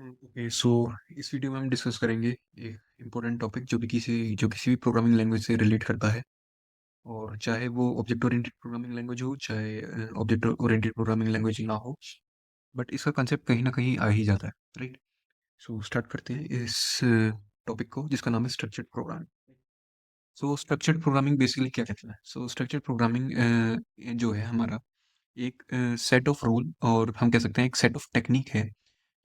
Okay so इस video में हम डिस्कस करेंगे एक इम्पोर्टेंट टॉपिक जो किसी भी प्रोग्रामिंग लैंग्वेज से रिलेट करता है। और चाहे वो ऑब्जेक्ट ओरिएंटेड प्रोग्रामिंग लैंग्वेज हो, चाहे ऑब्जेक्ट ओरिएंटेड प्रोग्रामिंग लैंग्वेज ना हो, बट इसका कंसेप्ट कहीं ना कहीं आ ही जाता है, राइट। सो स्टार्ट करते हैं इस टॉपिक को जिसका नाम है स्ट्रक्चर्ड प्रोग्रामिंग। सो स्ट्रक्चर्ड प्रोग्रामिंग बेसिकली क्या कहते हैं? सो स्ट्रक्चर्ड प्रोग्रामिंग जो है हमारा एक सेट ऑफ रूल, और हम कह सकते हैं एक सेट ऑफ टेक्निक है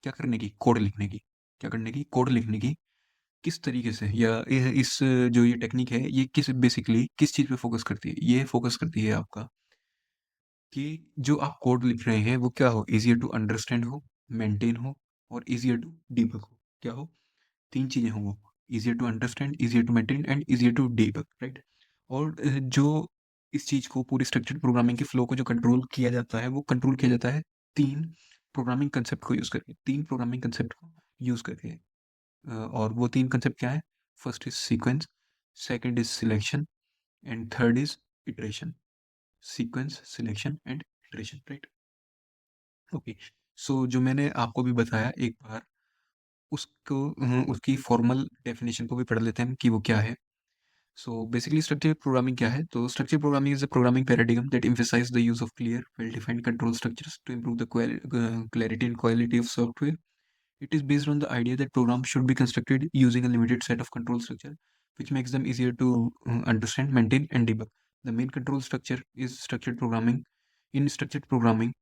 क्या करने की, कोड लिखने की। क्या करने की? कोड लिखने की। किस तरीके से, या इस जो ये टेक्निक है ये किस बेसिकली किस चीज़ पे फोकस करती है? ये फोकस करती है आपका कि जो आप कोड लिख रहे हैं वो क्या हो, इजियर टू अंडरस्टैंड हो, मेंटेन हो, और इजियर टू डीबग हो। क्या हो? तीन चीज़ें हों वो। Easier to understand, easier to maintain and easier to debug, right. और जो इस चीज़ को, पूरी स्ट्रक्चर्ड प्रोग्रामिंग के फ्लो को जो कंट्रोल किया जाता है वो कंट्रोल किया जाता है तीन प्रोग्रामिंग कंसेप्ट को यूज़ करके, तीन प्रोग्रामिंग कंसेप्ट को यूज़ करके। और वो तीन कंसेप्ट क्या है? First is sequence, second is selection, and third is iteration. Sequence, selection and iteration, right. Okay. So जो मैंने आपको भी बताया एक बार, उसको उसकी फॉर्मल डेफिनेशन को भी पढ़ लेते हैं कि वो क्या है। सो बेसिकली स्ट्रक्चर्ड प्रोग्रामिंग क्या है? तो structured programming is a programming paradigm that emphasizes the use of clear, well-defined control structures to improve the clarity and quality of software. It is based on the idea that programs should be constructed using a limited set of control structure, which makes them easier to understand, maintain, and debug. The main control structure is structured programming. In structured programming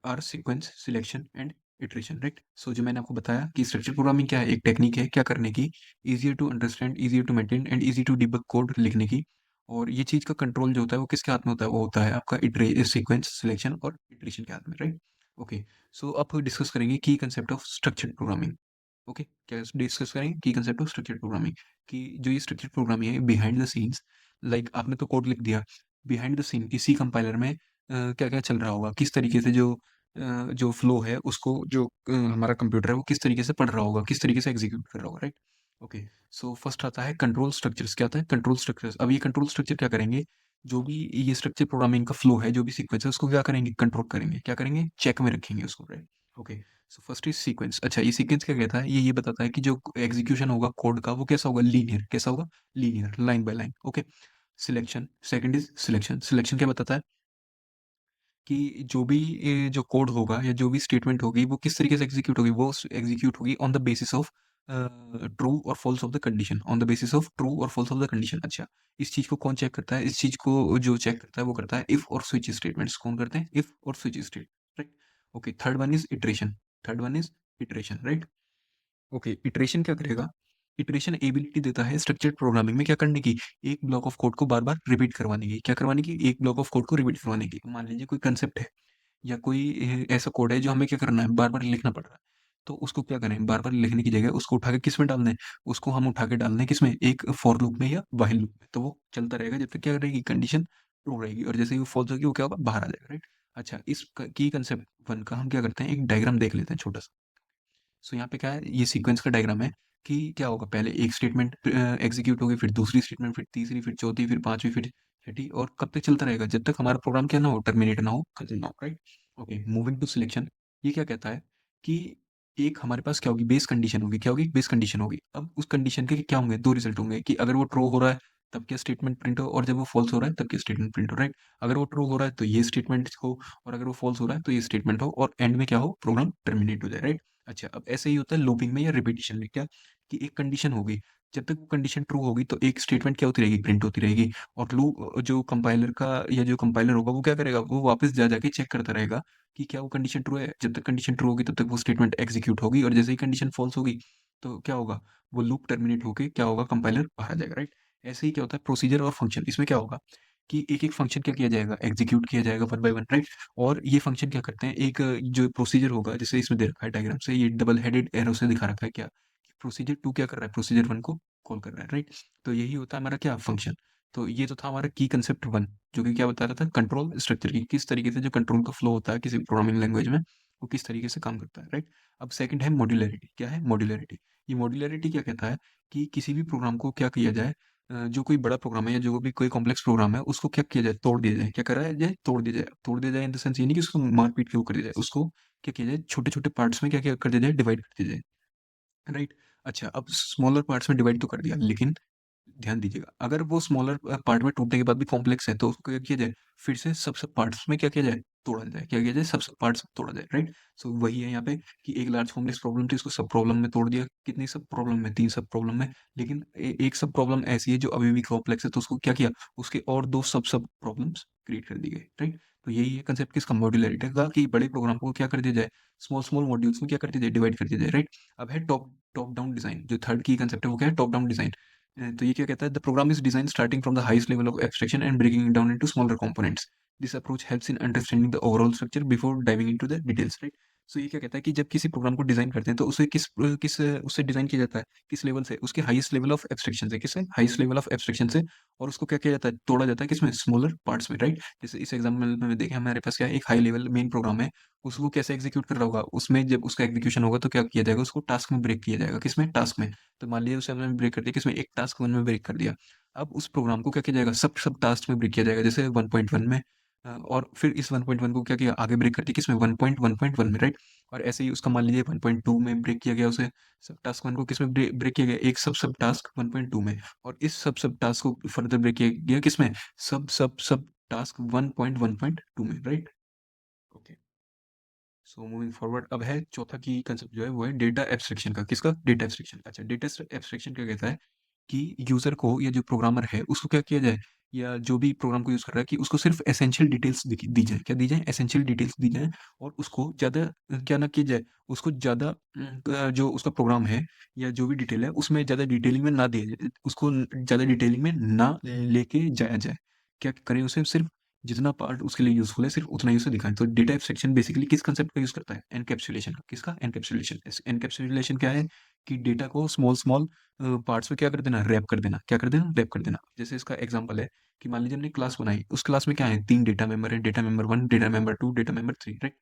are sequence, selection, and iteration, right? So जो मैंने आपको बताया कि structure programming क्या है, एक technique है क्या करने की, easier to understand, easier to maintain, and easy to debug code लिखने की। और ये चीज़ का कंट्रोल जो होता है वो किसके हाथ में होता है? वो होता है आपका सीक्वेंस, सिलेक्शन और इटरेशन के हाथ में, राइट। ओके। सो अब डिस्कस करेंगे की concept of structured programming. Okay, क्या डिस्कस करेंगे की कंसेप्ट ऑफ स्ट्रक्चर्ड प्रोग्रामिंग, कि जो ये स्ट्रक्चर्ड प्रोग्रामिंग है बिहाइंड द सीन्स, लाइक आपने तो कोड लिख दिया, बिहाइंड द सीन किसी कंपाइलर में क्या क्या चल रहा होगा, किस तरीके से जो फ्लो है उसको, जो हमारा कंप्यूटर है वो किस तरीके से पढ़ रहा होगा, किस तरीके से एग्जीक्यूट कर रहा होगा, राइट। ओके। सो फर्स्ट आता है कंट्रोल स्ट्रक्चर्स। क्या आता है? Control structures. अब ये कंट्रोल स्ट्रक्चर क्या करेंगे? जो भी ये स्ट्रक्चर प्रोग्रामिंग का फ्लो है, जो भी सीक्वेंस है, उसको क्या करेंगे? कंट्रोल करेंगे। क्या करेंगे? चेक में रखेंगे उसको, right. Okay. So first is sequence. अच्छा, ये सीक्वेंस क्या कहता है? ये बताता है कि जो एग्जीक्यूशन होगा कोड का वो कैसा होगा? लीनियर। कैसा होगा? Linear, line by line. Okay. Selection, second is selection. Selection क्या बताता है? कि जो भी जो कोड होगा या जो भी स्टेटमेंट होगी वो किस तरीके से एग्जीक्यूट होगी? वो एग्जीक्यूट होगी on the basis of true और false of the condition, on the basis of true और फॉल्स ऑफ द कंडीशन। अच्छा, इस चीज को कौन चेक करता है? इस चीज को जो चेक करता है वो करता है इफ और स्विच स्टेटमेंट्स। कौन करते हैं? इफ और switch state, right. Okay. Third one is iteration. Third one is iteration, right. Okay. Iteration क्या करेगा? इटरेशन एबिलिटी देता है स्ट्रक्चर्ड प्रोग्रामिंग में क्या करने की? एक ब्लॉक ऑफ कोड को बार बार रिपीट करवाने की। क्या करवाने की? एक ब्लॉक ऑफ कोड को रिपीट करवाने की। मान लीजिए कोई कंसेप्ट है या कोई ऐसा कोड है जो हमें क्या करना है, बार बार लिखना पड़ रहा है। तो उसको क्या करें? बार बार लिखने की जगह उसको उठा के किस में डाल दें? उसको हम उठा के डाल दें किस में? एक फॉर लूप में या व्हाइल लूप में। तो वो चलता रहेगा जब तक क्या रहेगी? कंडीशन ट्रू रहेगी, और जैसे ही वो फॉल्स होगी वो क्या होगा? बाहर आ जाएगा, राइट। अच्छा, इस की कंसेप्ट वन का हम क्या करते हैं, एक डायग्राम देख लेते हैं छोटा सा। सो यहाँ पे क्या है, ये सीक्वेंस का डायग्राम है कि क्या होगा, पहले एक स्टेटमेंट एग्जीक्यूट होगी, फिर दूसरी स्टेटमेंट, फिर तीसरी, फिर चौथी, फिर पांचवी, फिर छठी, और कब तक चलता रहेगा? जब तक हमारा प्रोग्राम क्या ना हो, टर्मिनेट ना हो, खत्म ना हो, right. Okay. Moving to selection. ये क्या कहता है कि एक हमारे पास क्या होगी? बेस कंडीशन होगी। क्या होगी? बेस कंडीशन होगी। अब उस कंडीशन के क्या होंगे? दो रिजल्ट होंगे, कि अगर वो ट्रू हो रहा है तब क्या स्टेटमेंट प्रिंट हो, और जब वो फॉल्स हो रहा है तब क्या स्टेटमेंट प्रिंट हो, राइट। अगर वो ट्रू हो रहा है तो ये स्टेटमेंट हो, और अगर वो फॉल्स हो रहा है तो ये स्टेटमेंट हो, और एंड में क्या हो? प्रोग्राम टर्मिनेट हो जाए, राइट। अच्छा, अब ऐसे ही होता है लूपिंग में या रिपीटिशन में। क्या? कि एक कंडीशन होगी, जब तक वो कंडीशन ट्रू होगी तो एक स्टेटमेंट क्या होती रहेगी? प्रिंट होती रहेगी। और लूप जो कंपाइलर का, या जो कंपाइलर होगा वो क्या करेगा? वो वापस जा जाके चेक करता रहेगा कि क्या वो कंडीशन ट्रू है। जब तक कंडीशन ट्रू होगी तब तक वो स्टेटमेंट एग्जीक्यूट होगी, और जैसे ही कंडीशन फॉल्स होगी तो क्या होगा? वो लूप टर्मिनेट होके क्या होगा? कंपाइलर बाहर आ जाएगा, राइट। ऐसे ही क्या होता है प्रोसीजर और फंक्शन। इसमें क्या होगा कि एक एक फंक्शन क्या किया जाएगा? एग्जीक्यूट किया जाएगा वन बाय वन, राइट। और ये फंक्शन क्या करते हैं? एक जो प्रोसीजर होगा, जैसे इसमें दे रखा है डायग्राम से, ये डबल हेडेड एरो से दिखा रखा है क्या, प्रोसीजर टू क्या कर रहा है? प्रोसीजर वन को कॉल कर रहा है, राइट। तो यही होता है हमारा क्या? फंक्शन। तो ये तो था हमारा की कंसेप्ट वन, जो कि क्या बता रहा था? कंट्रोल स्ट्रक्चर की, किस तरीके से जो कंट्रोल का फ्लो होता है किसी प्रोग्रामिंग लैंग्वेज में, वो किस तरीके से काम करता है, राइट। अब सेकंड है मॉड्यूलरिटी। क्या है मॉड्यूलरिटी? ये मॉड्यूलरिटी क्या कहता है कि किसी भी प्रोग्राम को क्या किया जाए, जो कोई बड़ा प्रोग्राम है या जो भी कोई कॉम्प्लेक्स प्रोग्राम है उसको क्या किया जाए? तोड़ दिया जाए। क्या करा जाए? तोड़ दिया जाए। तोड़ दिया जाए इन द सेंस ये नहीं कि उसको मार पीट के वो कर दिया जाए, उसको क्या किया जाए, छोटे-छोटे पार्ट्स में क्या-क्या कर दिया जाए, डिवाइड कर दिया जाए, राइट? अच्छा, अब स्मॉलर पार्ट्स में डिवाइड तो कर दिया, लेकिन ध्यान दीजिएगा, अगर वो स्मॉलर पार्ट में टूटने के बाद भी कॉम्प्लेक्स है, तो उसको क्या किया जाए, फिर से सब पार्ट्स में क्या किया जाए, तोड़ा जाए। क्या किया जाए, सब पार्ट्स में तोड़ा जाए, राइट? सो वही है यहाँ पे कि एक लार्ज कॉम्प्लेक्स प्रॉब्लम थी, उसको सब प्रॉब्लम में तोड़ दिया। कितनी सब प्रॉब्लम में, 3 सब प्रॉब्लम में। लेकिन एक सब प्रॉब्लम ऐसी है जो अभी भी कॉम्प्लेक्स है, तो उसको क्या किया, उसके और 2 सब प्रॉब्लम्स क्रिएट कर दी गई, राइट? तो यही है कंसेप्ट किसका, मॉड्यूलरिटी का, कि बड़े प्रोग्राम को क्या कर दिया जाए, स्मॉल स्मॉल मॉड्यूल्स में क्या कर दिया जाए, डिवाइड कर दिया जाए, राइट? अब है टॉप टॉप डाउन डिजाइन, जो थर्ड की कंसेप्ट है वो क्या है, टॉप डाउन डिजाइन। तो ये क्या कहता है, the program is design starting from the highest level of abstraction and breaking it down into smaller components. This approach helps in understanding the overall structure before diving into the details, right? So ये क्या कहता है कि जब किसी programme को design करते हैं, तो उसे किस किस उससे डिजाइन किया जाता है, किस लेवल से, उसके हाईएस्ट लेवल ऑफ एब्स्ट्रैक्शन से, किससे, हाईएस्ट लेवल ऑफ एब्स्ट्रैक्शन से। और उसको क्या किया जाता है, तोड़ा जाता है किसमें, स्मॉलर पार्ट्स में, राइट? जैसे इस एग्जाम्पल में देखें, हमारे पास क्या है, एक हाई लेवल मेन प्रोग्राम है, उसको कैसे एग्जीक्यूट कर रहा होगा, उसमें जब उसका एग्जीक्यूशन होगा तो क्या किया जाएगा, उसको टास्क में ब्रेक किया जाएगा, किसमें, टास्क में। तो मान लीजिए उसे हमने ब्रेक कर दिया किसमें, एक टास्क वन में ब्रेक कर दिया। अब उस प्रोग्राम को क्या किया जाएगा, सब सब टास्क में ब्रेक किया जाएगा, जैसे 1.1 में। और फिर इस 1.1 को क्या किया, आगे ब्रेक कर दिया किसमें, 1.1.1 में, राइट? और ऐसे ही उसका मान लीजिए 1.2 में ब्रेक किया गया उसे, सब टास्क वन को किसमें ब्रेक किया गया, एक सब सब टास्क 1.2 में। और इस सब सब टास्क को फर्दर ब्रेक किया गया किसमें, सब सब सब टास्क 1.1.2 में, right? Okay, so moving forward, अब है चौथा की कंसेप्ट जो है वो है डेटा एब्स्ट्रैक्शन का, किसका, डेटा एब्स्ट्रैक्शन। अच्छा, डेटा एब्स्ट्रैक्शन क्या कहता है कि यूजर को, या जो प्रोग्रामर है उसको क्या किया जाए, या जो भी प्रोग्राम को यूज कर रहा है, कि उसको सिर्फ एसेंशियल डिटेल्स दी जाए, क्या दी जाए, एसेंशियल डिटेल्स दी जाए। और उसको ज्यादा क्या ना किया जाए, उसको ज्यादा जो उसका प्रोग्राम है या जो भी डिटेल है उसमें ज्यादा डिटेलिंग में ना दिया जाए, उसको ज्यादा डिटेलिंग में ना लेके जाया जाए। क्या करें, उसे सिर्फ जितना पार्ट उसके लिए यूजफुल है सिर्फ उतना ही उसे दिखाएं। तो डेटा एब्स्ट्रैक्शन बेसिकली किस कंसेप्ट का यूज करता है, एनकैप्सुलेशन का, किसका, एनकैप्सुलेशन। एनकैप्सुलेशन क्या है कि डेटा को स्मॉल स्मॉल पार्ट्स में क्या कर देना, रैप कर देना, क्या कर देना, रैप कर देना। जैसे इसका एग्जांपल है कि मान लीजिए हमने क्लास बनाई, उस क्लास में क्या है, 3 डेटा मेंबर है, data member 1, data member 2, data member 3, right?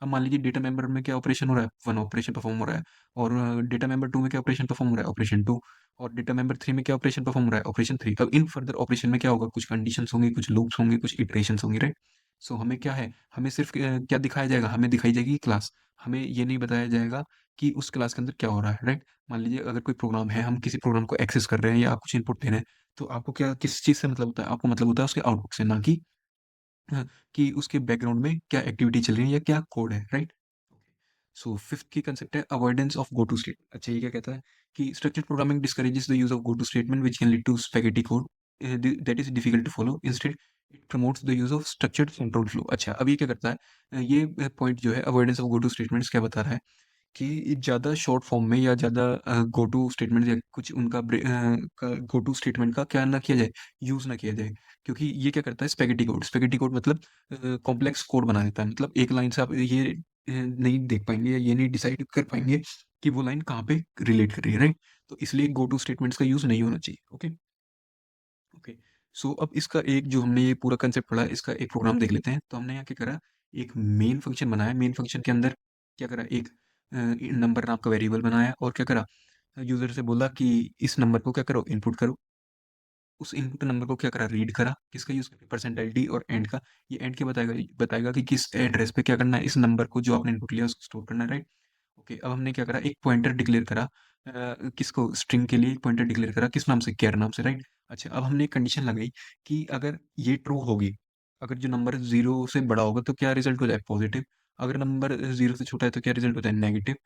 अब मान लीजिए डेटा मेंबर में क्या ऑपरेशन हो रहा है, 1 ऑपरेशन परफॉर्म हो रहा है। और डेटा मेंबर 2 में क्या ऑपरेशन परफॉर्म हो रहा है, ऑपरेशन 2। और डेटा मेंबर 3 में क्या ऑपरेशन परफॉर्म हो रहा है, ऑपरेशन 3। अब इन फर्दर ऑपरेशन में क्या होगा, कुछ कंडीशंस होंगी, कुछ लूप्स होंगे, कुछ इटरेशंस होंगी, राइट? सो हमें क्या है, हमें सिर्फ क्या दिखाया जाएगा, हमें दिखाई जाएगी क्लास। हमें ये नहीं बताया जाएगा कि उस क्लास के अंदर क्या हो रहा है, राइट? मान लीजिए अगर कोई प्रोग्राम है, हम किसी प्रोग्राम को एक्सेस कर रहे हैं या आप कुछ इनपुट दे रहे हैं, तो आपको क्या, किस चीज़ से मतलब होता है, आपको मतलब होता है उसके आउटपुट से, ना कि कि उसके बैकग्राउंड में क्या एक्टिविटी चल रही है या क्या कोड है, राइट? सो फिफ्थ की कंसेप्ट है avoidance of go to statement. अच्छा, ये क्या कहता है कि structured programming discourages the use of go to statement which can lead to spaghetti code that is difficult to follow. Instead it promotes the use of structured control flow. अच्छा, अब ये क्या करता है, ये पॉइंट जो है avoidance of go two statements क्या बता रहा है कि ज़्यादा शॉर्ट फॉर्म में या ज़्यादा गो टू स्टेटमेंट या कुछ उनका गो टू स्टेटमेंट का क्या ना किया जाए, यूज़ ना किया जाए। क्योंकि ये क्या करता है, स्पेगेटी कोड मतलब कॉम्प्लेक्स कोड बना देता है। मतलब एक लाइन से आप ये नहीं देख पाएंगे या ये नहीं डिसाइड कर पाएंगे कि वो लाइन कहाँ पे रिलेट कर रही है, राइट? तो इसलिए गो टू स्टेटमेंट्स का यूज़ नहीं होना चाहिए। Okay, okay. सो अब इसका एक जो हमने ये पूरा कंसेप्ट पढ़ा, इसका एक प्रोग्राम देख लेते हैं। तो हमने यहाँ क्या करा, एक मेन फंक्शन बनाया, मेन फंक्शन के अंदर क्या करा, एक नंबर नाम का वेरिएबल बनाया और क्या करा, यूजर से बोला कि इस नंबर को क्या करो, इनपुट करो। उस इनपुट नंबर को क्या करा, रीड करा, किसका यूज करके, परसेंटाइल डी और एंड का। ये एंड के बताएगा बताएगा कि किस एड्रेस पे क्या करना है, इस नंबर को जो आपने इनपुट लिया उसको स्टोर करना है, राइट? ओके, अब हमने क्या करा, एक पॉइंटर डिक्लेयर करा, किसको, स्ट्रिंग के लिए एक पॉइंटर डिक्लेयर करा, किस नाम से, कैर नाम से, राइट? अच्छा, अब हमने कंडीशन लगाई कि अगर ये ट्रू होगी, अगर जो नंबर जीरो से बड़ा होगा तो क्या रिजल्ट हो जाए, पॉजिटिव। अगर नंबर जीरो से छोटा है तो क्या रिजल्ट होता है, नेगेटिव।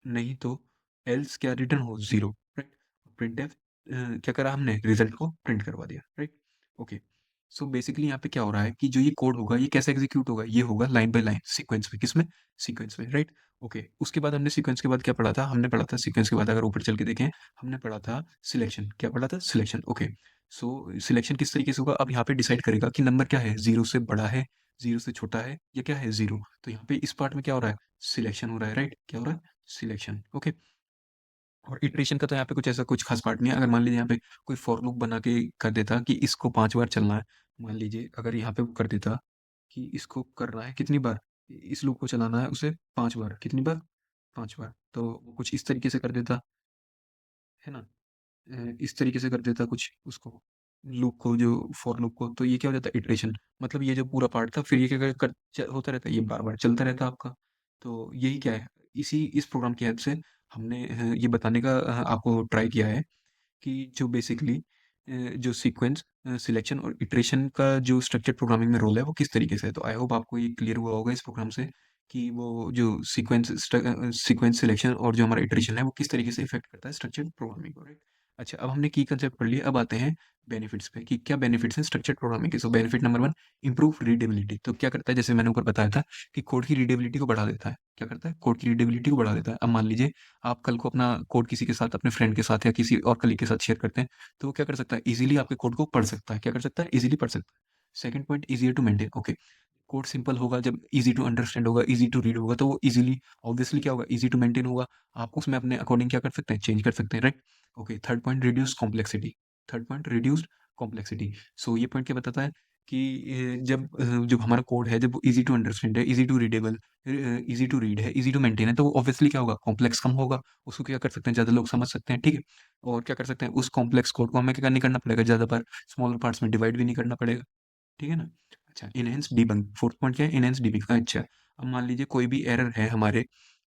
नहीं तो एल्स क्या रिटर्न हो, जीरो, राइट? प्रिंट एफ क्या करा हमने, रिजल्ट को प्रिंट करवा दिया, राइट? ओके, सो बेसिकली यहाँ पे क्या हो रहा है कि जो ये कोड होगा ये कैसे एग्जीक्यूट होगा, ये होगा लाइन बाय लाइन, सीक्वेंस में, किसमें, सीक्वेंस में, राइट? ओके, उसके बाद हमने सीक्वेंस के बाद क्या पढ़ा था, हमने पढ़ा था सीक्वेंस के बाद, अगर ऊपर चल के देखें, हमने पढ़ा था सिलेक्शन, क्या पढ़ा था, सिलेक्शन। ओके, सो सिलेक्शन किस तरीके से होगा, अब यहाँ पे डिसाइड करेगा कि नंबर क्या है, जीरो से बड़ा है, जीरो से छोटा है, या क्या है, जीरो। तो यहाँ पे इस पार्ट में क्या हो रहा है, सिलेक्शन हो रहा है, राइट? क्या हो रहा है, सिलेक्शन। ओके, और इटरेशन का तो यहाँ पे कुछ ऐसा कुछ खास पार्ट नहीं है। अगर मान लीजिए यहाँ पे कोई फॉर लूप बना के कर देता कि इसको 5 बार चलना है, मान लीजिए अगर यहाँ पे वो कर देता कि इसको करना है कितनी बार, इस लूप को चलाना है उसे 5 बार, कितनी बार, 5 बार। तो वो कुछ इस तरीके से कर देता, है ना? इस तरीके से कर देता कुछ उसको, लूप को, जो फॉर लूप को, तो ये क्या हो जाता है, इटरेशन। मतलब ये जो पूरा पार्ट था फिर ये क्या होता रहता है, ये बार-बार चलता रहता है आपका। तो यही क्या है, इस प्रोग्राम की हेल्प से हमने ये बताने का आपको ट्राई किया है कि जो बेसिकली जो सीक्वेंस सिलेक्शन और इटरेशन का जो स्ट्रक्चर्ड प्रोग्रामिंग में रोल है वो किस तरीके से है। तो आई होप आपको ये क्लियर हुआ होगा इस प्रोग्राम से कि वो जो सीक्वेंस सिलेक्शन और जो हमारा इटरेशन है वो किस तरीके से इफेक्ट करता है स्ट्रक्चर्ड प्रोग्रामिंग को, राइट। अच्छा, अब हमने की कंसेप्ट पढ़ लिया, अब आते हैं बेनिफिट्स पे कि क्या बेनिफिट्स हैं स्ट्रक्चर्ड प्रोग्रामिंग के। सो benefit number one, improve readability. तो क्या करता है, जैसे मैंने ऊपर बताया था कि कोड की रीडेबिलिटी को बढ़ा देता है। क्या करता है, कोड की रीडेबिलिटी को बढ़ा देता है। अब मान लीजिए आप कल को अपना कोड किसी के साथ, अपने फ्रेंड के साथ या किसी और कलीग के साथ शेयर करते हैं, तो वो क्या कर सकता है, इजीली आपके कोड को पढ़ सकता है। क्या कर सकता है, इजीली पढ़ सकता है। Second point, easier to maintain. Okay, code simple होगा, जब इजी टू अंडरस्टैंड होगा, इजी टू रीड होगा, तो वो इजीली ऑब्वियसली क्या होगा, इजी टू मेंटेन होगा। आप उसमें अपने अकॉर्डिंग क्या कर सकते हैं, चेंज कर सकते हैं, right. Okay, third point, reduce complexity. Third point, reduced complexity. So ये पॉइंट क्या बताता है कि जब हमारा कोड है, जब वो इजी टू अंडरस्टैंड है, easy to readable, easy to read है, इजी टू मेंटेन है, तो ऑब्वियसली क्या होगा, कॉम्प्लेक्स कम होगा। उसको क्या कर सकते हैं, ज़्यादा लोग समझ सकते हैं, ठीक है। और क्या कर सकते हैं, उस कॉम्प्लेक्स कोड को हमें क्या नहीं करना पड़ेगा, ज़्यादा बार स्मॉलर पार्ट्स में डिवाइड भी नहीं करना पड़ेगा, ठीक है ना। अच्छा, इनहेंस डीबग, फोर्थ पॉइंट क्या है, इनहेंस डीबग। अच्छा, अब मान लीजिए कोई भी एरर है हमारे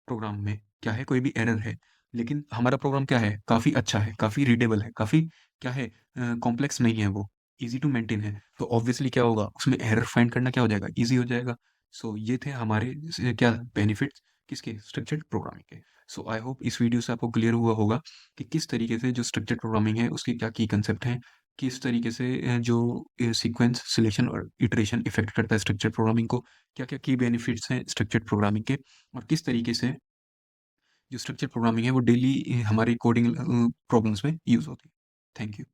प्रोग्राम में, क्या है, कोई भी एरर है, लेकिन हमारा प्रोग्राम क्या है, काफ़ी अच्छा है, काफ़ी रीडेबल है, काफ़ी क्या है, कॉम्प्लेक्स नहीं है, वो इजी टू मेंटेन है, तो ऑब्वियसली क्या होगा, उसमें एरर फाइंड करना क्या हो जाएगा, इजी हो जाएगा। सो ये थे हमारे क्या बेनिफिट्स, किसके, स्ट्रक्चर्ड प्रोग्रामिंग के। सो आई होप इस वीडियो से आपको क्लियर हुआ होगा कि किस तरीके से जो स्ट्रक्चर्ड प्रोग्रामिंग है उसकी क्या की कंसेप्ट है, किस तरीके से जो सीक्वेंस सिलेक्शन और इटरेशन इफेक्ट करता है स्ट्रक्चर्ड प्रोग्रामिंग को, क्या क्या की बेनिफिट्स हैं स्ट्रक्चर्ड प्रोग्रामिंग के, और किस तरीके से जो स्ट्रक्चर्ड प्रोग्रामिंग है वो डेली हमारी कोडिंग प्रॉब्लम्स में यूज होती है। Thank you.